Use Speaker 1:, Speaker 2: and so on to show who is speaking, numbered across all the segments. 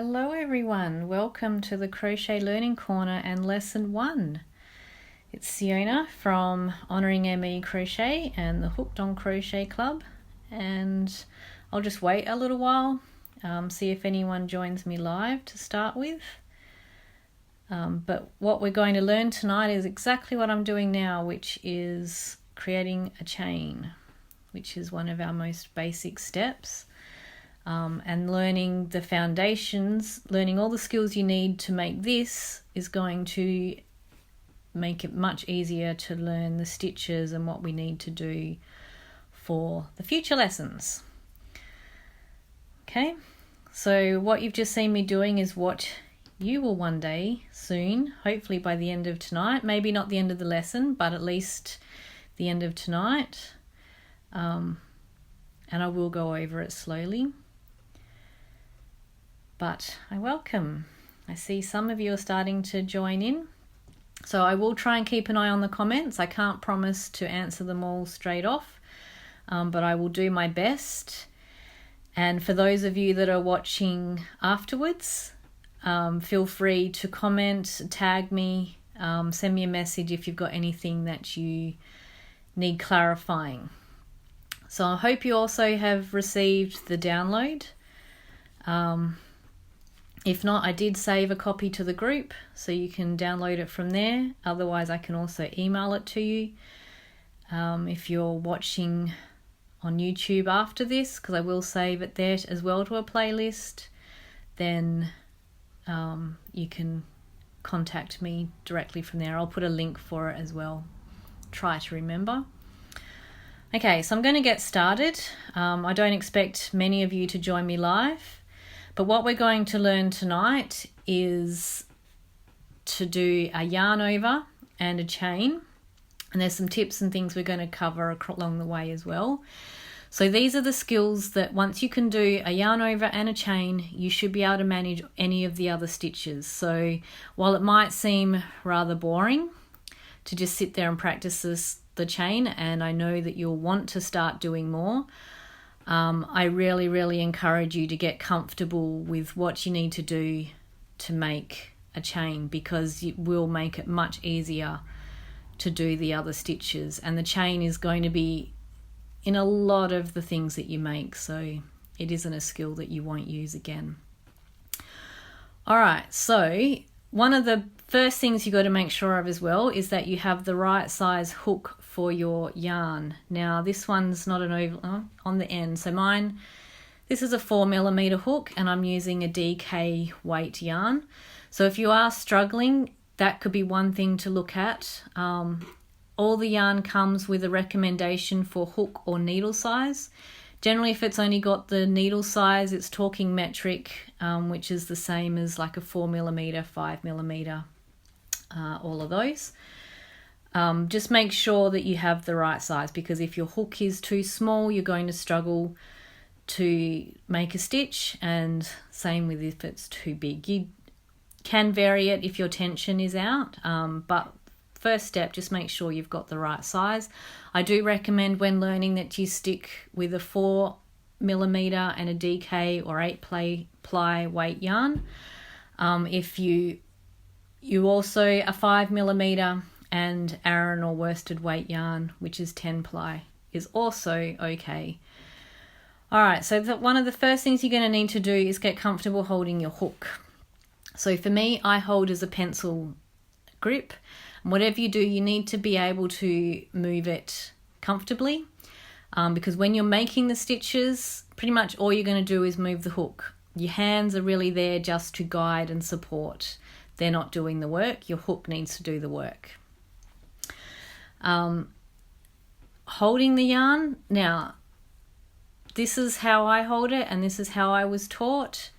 Speaker 1: Hello everyone, welcome to the Crochet Learning Corner and Lesson 1. It's Siona from Honouring ME Crochet and the Hooked on Crochet Club, and I'll just wait a little while, see if anyone joins me live to start with. But what we're going to learn tonight is exactly what I'm doing now, which is creating a chain, which is one of our most basic steps. And learning the foundations, learning all the skills you need to make this is going to make it much easier to learn the stitches and what we need to do for the future lessons. Okay, so what you've just seen me doing is what you will one day soon, hopefully by the end of tonight, maybe not the end of the lesson, but at least the end of tonight. And I will go over it slowly. But I see some of you are starting to join in. So I will try and keep an eye on the comments. I can't promise to answer them all straight off, but I will do my best. And for those of you that are watching afterwards, feel free to comment, tag me, send me a message if you've got anything that you need clarifying. So I hope you also have received the download. If not, I did save a copy to the group, so you can download it from there. Otherwise, I can also email it to you. If you're watching on YouTube after this, because I will save it there as well to a playlist, then you can contact me directly from there. I'll put a link for it as well. Try to remember. Okay, so I'm going to get started. I don't expect many of you to join me live. But what we're going to learn tonight is to do a yarn over and a chain. And there's some tips and things we're going to cover along the way as well. So these are the skills that once you can do a yarn over and a chain, you should be able to manage any of the other stitches. So while it might seem rather boring to just sit there and practice the chain, and I know that you'll want to start doing more, I really encourage you to get comfortable with what you need to do to make a chain, because it will make it much easier to do the other stitches, and the chain is going to be in a lot of the things that you make, so it isn't a skill that you won't use again. Alright, so one of the first things you got to make sure of as well is that you have the right size hook for your yarn. Now this one's not an oval on the end, so this is a 4mm hook and I'm using a DK weight yarn. So if you are struggling, that could be one thing to look at. All the yarn comes with a recommendation for hook or needle size. Generally, if it's only got the needle size, it's talking metric, which is the same as like a 4mm, 5mm, all of those. Just make sure that you have the right size, because if your hook is too small, you're going to struggle to make a stitch, and same with if it's too big. You can vary it if your tension is out, but first step, just make sure you've got the right size. I do recommend when learning that you stick with a 4mm and a DK or 8-ply weight yarn. If you also a 5mm and Aran or worsted weight yarn, which is 10-ply, is also okay. Alright, so one of the first things you're going to need to do is get comfortable holding your hook. So for me, I hold as a pencil grip. Whatever you do, you need to be able to move it comfortably, because when you're making the stitches, pretty much all you're going to do is move the hook. Your hands are really there just to guide and support. They're not doing the work. Your hook needs to do the work. Holding the yarn. Now, this is how I hold it, and this is how I was taught.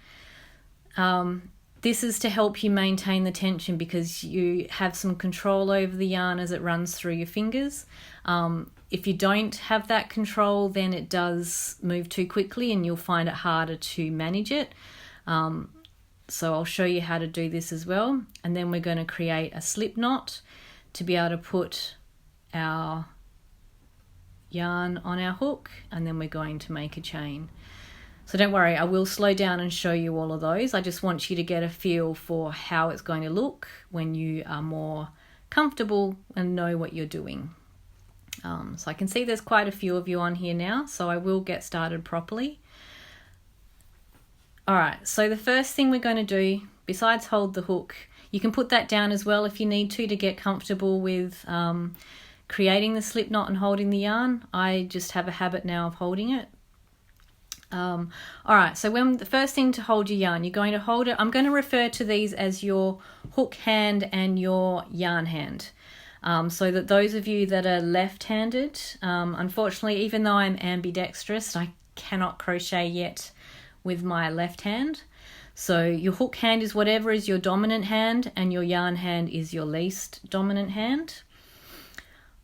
Speaker 1: This is to help you maintain the tension, because you have some control over the yarn as it runs through your fingers. If you don't have that control, then it does move too quickly and you'll find it harder to manage it. So I'll show you how to do this as well. And then we're going to create a slip knot to be able to put our yarn on our hook, and then we're going to make a chain. So don't worry, I will slow down and show you all of those. I just want you to get a feel for how it's going to look when you are more comfortable and know what you're doing. So I can see there's quite a few of you on here now, so I will get started properly. All right, so the first thing we're going to do, besides hold the hook, you can put that down as well if you need to get comfortable with creating the slip knot and holding the yarn. I just have a habit now of holding it. All right, so when the first thing to hold your yarn, you're going to hold it. I'm going to refer to these as your hook hand and your yarn hand. So that those of you that are left-handed, unfortunately, even though I'm ambidextrous, I cannot crochet yet with my left hand. So your hook hand is whatever is your dominant hand, and your yarn hand is your least dominant hand.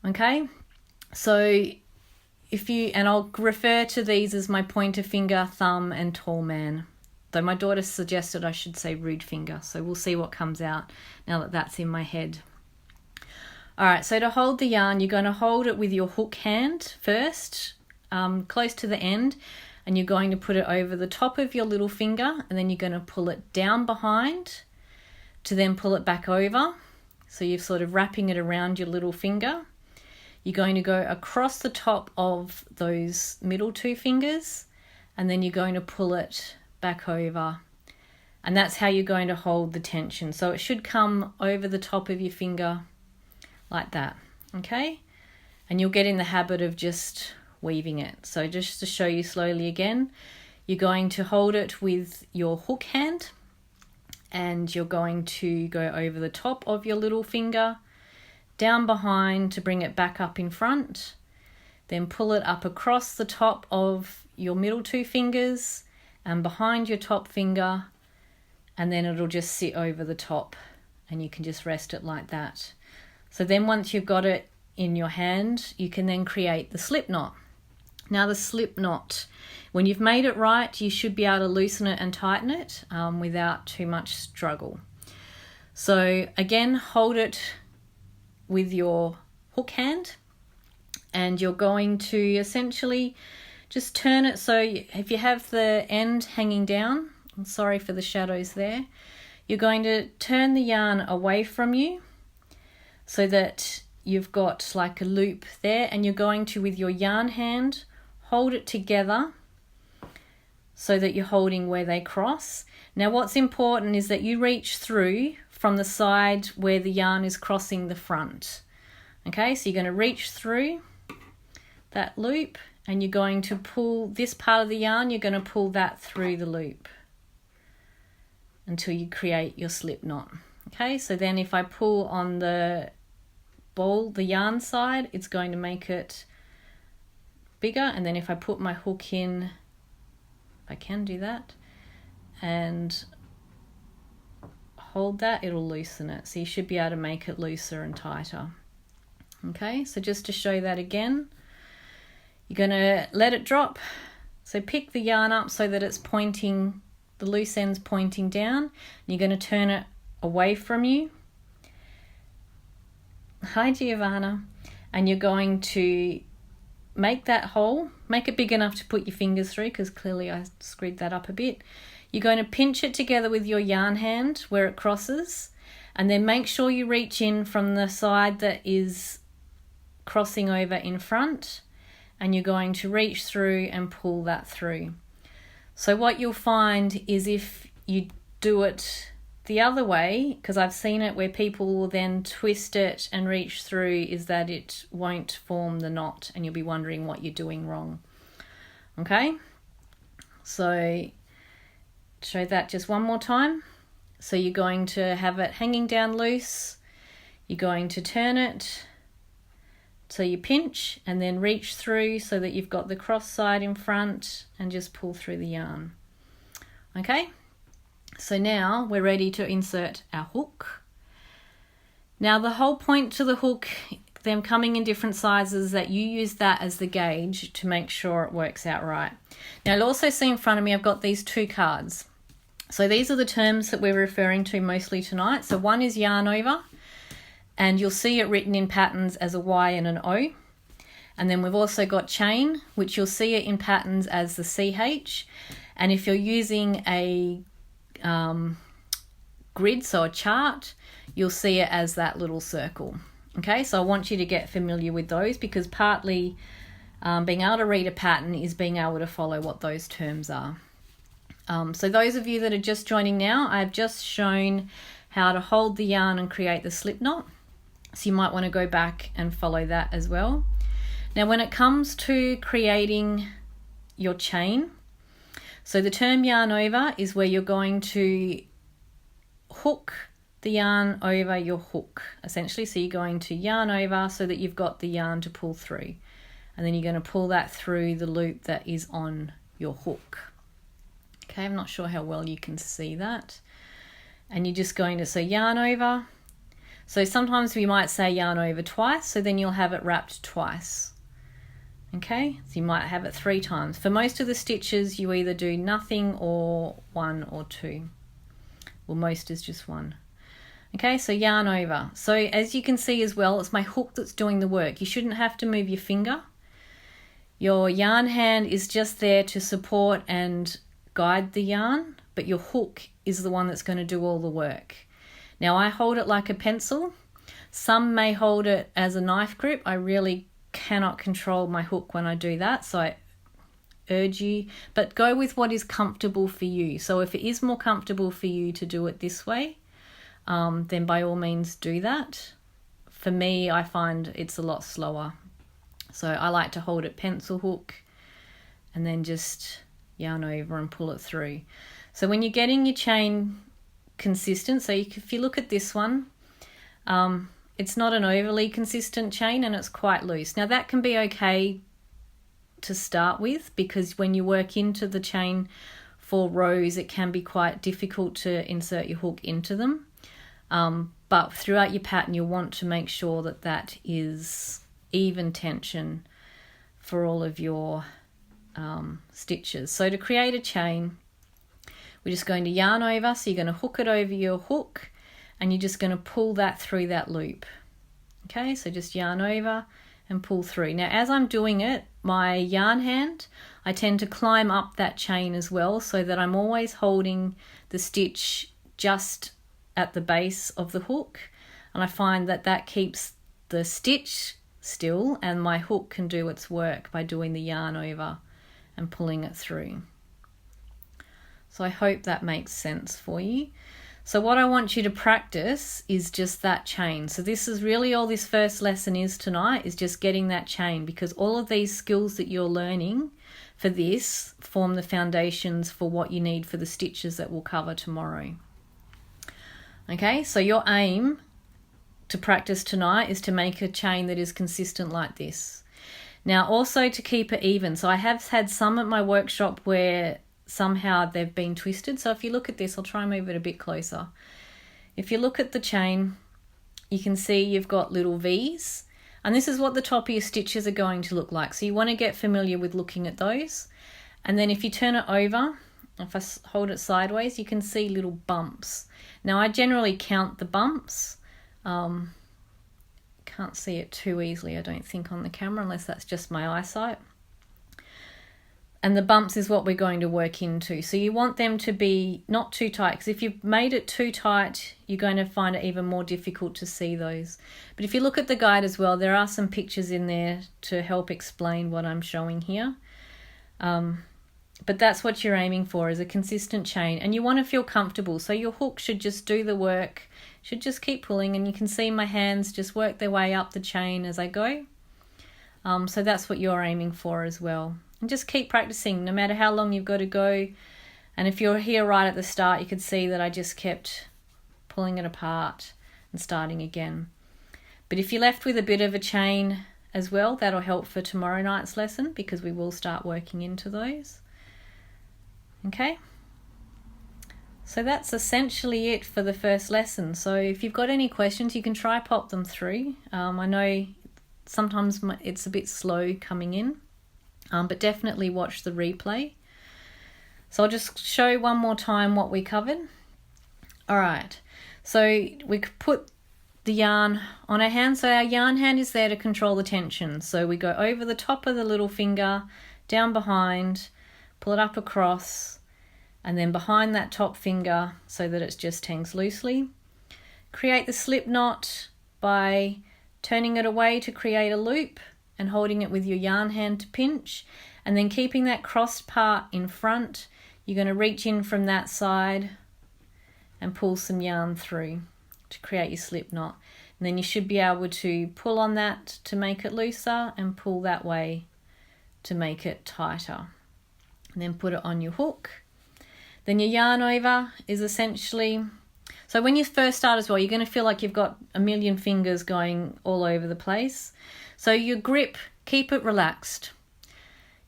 Speaker 1: Okay, so and I'll refer to these as my pointer finger, thumb, and tall man. Though my daughter suggested I should say rude finger, so we'll see what comes out now that that's in my head. All right, so to hold the yarn, you're going to hold it with your hook hand first, close to the end, and you're going to put it over the top of your little finger, and then you're going to pull it down behind to then pull it back over. So you're sort of wrapping it around your little finger. You're going to go across the top of those middle two fingers, and then you're going to pull it back over. And that's how you're going to hold the tension. So it should come over the top of your finger like that, okay? And you'll get in the habit of just weaving it. So just to show you slowly again, you're going to hold it with your hook hand, and you're going to go over the top of your little finger, down behind to bring it back up in front, then pull it up across the top of your middle two fingers and behind your top finger, and then it'll just sit over the top, and you can just rest it like that. So then once you've got it in your hand, you can then create the slip knot. Now the slip knot, when you've made it right, you should be able to loosen it and tighten it without too much struggle. So again, hold it with your hook hand, and you're going to essentially just turn it. So if you have the end hanging down, I'm sorry for the shadows there, you're going to turn the yarn away from you so that you've got like a loop there, and you're going to, with your yarn hand, hold it together so that you're holding where they cross. Now what's important is that you reach through from the side where the yarn is crossing the front. Okay, so you're going to reach through that loop, and you're going to pull this part of the yarn, you're going to pull that through the loop until you create your slip knot. Okay, so then if I pull on the ball, the yarn side, it's going to make it bigger, and then if I put my hook in, I can do that, and hold that, it'll loosen it. So you should be able to make it looser and tighter. Okay, so just to show that again, you're going to let it drop. So pick the yarn up so that it's pointing, the loose end's pointing down. You're going to turn it away from you. Hi Giovanna. And you're going to make that hole, make it big enough to put your fingers through, because clearly I screwed that up a bit. You're going to pinch it together with your yarn hand where it crosses, and then make sure you reach in from the side that is crossing over in front, and you're going to reach through and pull that through. So what you'll find is if you do it the other way, because I've seen it where people will then twist it and reach through, is that it won't form the knot, and you'll be wondering what you're doing wrong. Okay, so show that just one more time. So you're going to have it hanging down loose, you're going to turn it so you pinch and then reach through so that you've got the cross side in front, and just pull through the yarn. Okay, so now we're ready to insert our hook. Now the whole point to the hook, them coming in different sizes, that you use that as the gauge to make sure it works out right. Now you'll also see in front of me I've got these two cards. So these are the terms that we're referring to mostly tonight. So one is yarn over, and you'll see it written in patterns as a Y and an O. And then we've also got chain, which you'll see it in patterns as the CH. And if you're using a grid, so a chart, you'll see it as that little circle. Okay, so I want you to get familiar with those, because partly being able to read a pattern is being able to follow what those terms are. So those of you that are just joining now, I've just shown how to hold the yarn and create the slip knot. So you might want to go back and follow that as well. Now when it comes to creating your chain, so the term yarn over is where you're going to hook the yarn over your hook, essentially. So you're going to yarn over so that you've got the yarn to pull through. And then you're going to pull that through the loop that is on your hook. Okay, I'm not sure how well you can see that. And you're just going to, so yarn over. So sometimes we might say yarn over twice, so then you'll have it wrapped twice. Okay, so you might have it 3 times. For most of the stitches, you either do nothing or 1 or 2. Well, most is just 1. Okay, so yarn over. So as you can see as well, it's my hook that's doing the work. You shouldn't have to move your finger. Your yarn hand is just there to support and guide the yarn, but your hook is the one that's going to do all the work. Now I hold it like a pencil. Some may hold it as a knife grip. I really cannot control my hook when I do that, so I urge you, but go with what is comfortable for you. So if it is more comfortable for you to do it this way, then by all means do that. For me, I find it's a lot slower. So I like to hold it pencil hook and then just yarn over and pull it through. So when you're getting your chain consistent, so if you look at this one, it's not an overly consistent chain and it's quite loose. Now that can be okay to start with, because when you work into the chain for rows, it can be quite difficult to insert your hook into them. But throughout your pattern, you'll want to make sure that that is even tension for all of your stitches. So to create a chain, we're just going to yarn over. So you're going to hook it over your hook and you're just going to pull that through that loop. Okay, so just yarn over and pull through. Now as I'm doing it, my yarn hand, I tend to climb up that chain as well, so that I'm always holding the stitch just at the base of the hook, and I find that that keeps the stitch still and my hook can do its work by doing the yarn over and pulling it through. So I hope that makes sense for you. So what I want you to practice is just that chain. So this is really all this first lesson is tonight, is just getting that chain, because all of these skills that you're learning for this form the foundations for what you need for the stitches that we'll cover tomorrow. Okay, so your aim to practice tonight is to make a chain that is consistent like this. Now also to keep it even. So I have had some at my workshop where somehow they've been twisted. So if you look at this, I'll try and move it a bit closer. If you look at the chain, you can see you've got little V's, and this is what the top of your stitches are going to look like. So you want to get familiar with looking at those. And then if you turn it over, if I hold it sideways, you can see little bumps. Now I generally count the bumps. Can't see it too easily, I don't think, on the camera, unless that's just my eyesight. And the bumps is what we're going to work into. So you want them to be not too tight, because if you've made it too tight, you're going to find it even more difficult to see those. But if you look at the guide as well, there are some pictures in there to help explain what I'm showing here. But that's what you're aiming for, is a consistent chain. And you want to feel comfortable. So your hook should just do the work, should just keep pulling, and you can see my hands just work their way up the chain as I go. So that's what you're aiming for as well. And just keep practicing no matter how long you've got to go. And if you're here right at the start, you could see that I just kept pulling it apart and starting again. But if you're left with a bit of a chain as well, that'll help for tomorrow night's lesson, because we will start working into those. Okay, so that's essentially it for the first lesson. So if you've got any questions, you can try pop them through. I know sometimes it's a bit slow coming in, but definitely watch the replay. So I'll just show one more time what we covered. All right, so we could put the yarn on our hand. So our yarn hand is there to control the tension. So we go over the top of the little finger, down behind, pull it up across, and then behind that top finger so that it just hangs loosely. Create the slip knot by turning it away to create a loop and holding it with your yarn hand to pinch, and then keeping that crossed part in front. You're going to reach in from that side and pull some yarn through to create your slip knot. And then you should be able to pull on that to make it looser and pull that way to make it tighter. And then put it on your hook. Then your yarn over is essentially, so when you first start as well, you're going to feel like you've got a million fingers going all over the place. So your grip, keep it relaxed.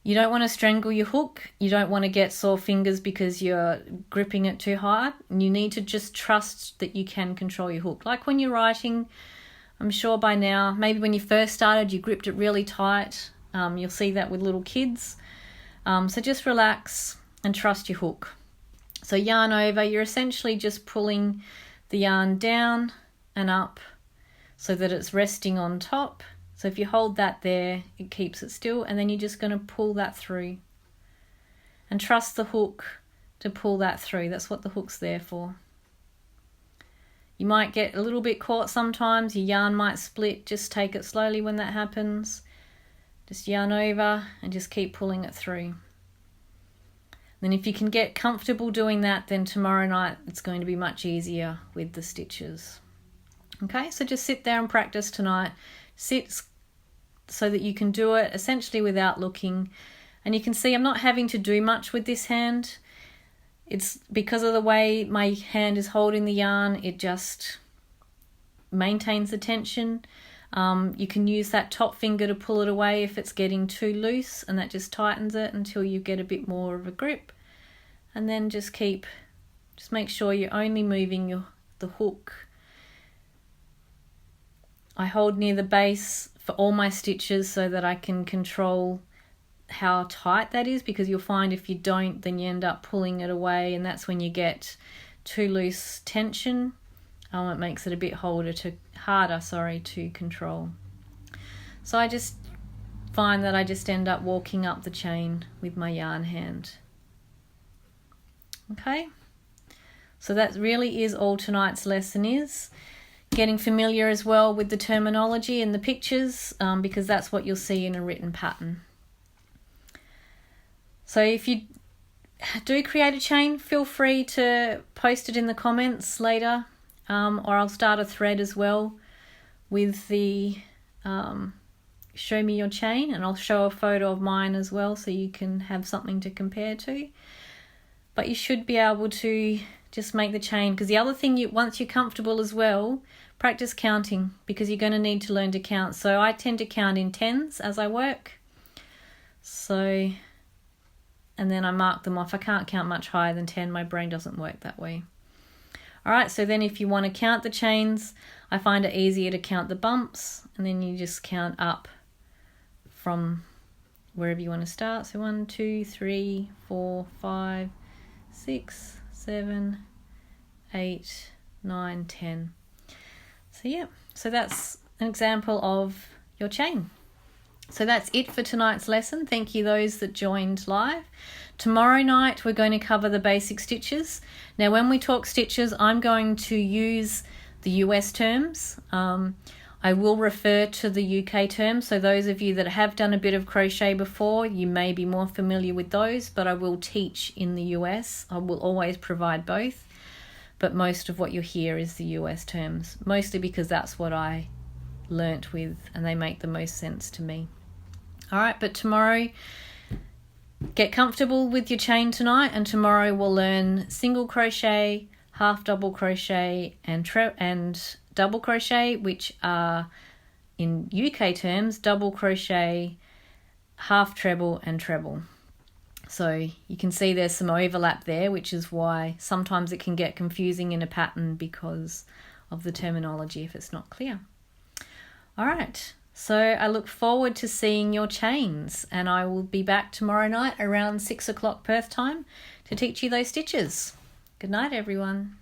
Speaker 1: You don't want to strangle your hook. You don't want to get sore fingers because you're gripping it too hard. You need to just trust that you can control your hook. Like when you're writing, I'm sure by now, maybe when you first started, you gripped it really tight. You'll see that with little kids. So just relax and trust your hook. So yarn over, you're essentially just pulling the yarn down and up so that it's resting on top. So if you hold that there, it keeps it still, and then you're just going to pull that through. And trust the hook to pull that through. That's what the hook's there for. You might get a little bit caught sometimes. Your yarn might split. Just take it slowly when that happens. Just yarn over and just keep pulling it through. Then if you can get comfortable doing that, then tomorrow night it's going to be much easier with the stitches. Okay, so just sit there and practice tonight. Sit so that you can do it essentially without looking. And you can see I'm not having to do much with this hand. It's because of the way my hand is holding the yarn, it just maintains the tension. You can use that top finger to pull it away if it's getting too loose, and that just tightens it until you get a bit more of a grip. And then just make sure you're only moving the hook. I hold near the base for all my stitches so that I can control how tight that is, because you'll find if you don't, then you end up pulling it away, and that's when you get too loose tension. It makes it a bit harder to control. So I just find that I just end up walking up the chain with my yarn hand. Okay, so that really is all tonight's lesson is. Getting familiar as well with the terminology and the pictures, because that's what you'll see in a written pattern. So if you do create a chain, feel free to post it in the comments later, or I'll start a thread as well with the show me your chain, and I'll show a photo of mine as well so you can have something to compare to. But you should be able to just make the chain, because the other thing, once you're comfortable as well, practice counting, because you're going to need to learn to count. So I tend to count in tens as I work. So, and then I mark them off. I can't count much higher than 10. My brain doesn't work that way. All right, so then if you want to count the chains, I find it easier to count the bumps, and then you just count up from wherever you want to start. So 1, 2, 3, 4, 5, 6, 7, 8, 9, 10. So yeah, so that's an example of your chain. So that's it for tonight's lesson. Thank you those that joined live. Tomorrow night we're going to cover the basic stitches. Now when we talk stitches, I'm going to use the US terms. I will refer to the UK terms, so those of you that have done a bit of crochet before, you may be more familiar with those, but I will teach in the US. I will always provide both, but most of what you'll hear is the US terms, mostly because that's what I learnt with and they make the most sense to me. All right, but tomorrow, get comfortable with your chain tonight, and tomorrow we'll learn single crochet, half double crochet, and double crochet, which are in UK terms double crochet, half treble, and treble. So you can see there's some overlap there, which is why sometimes it can get confusing in a pattern because of the terminology if it's not clear. All right, so I look forward to seeing your chains, and I will be back tomorrow night around 6 o'clock Perth time to teach you those stitches. Good night, everyone.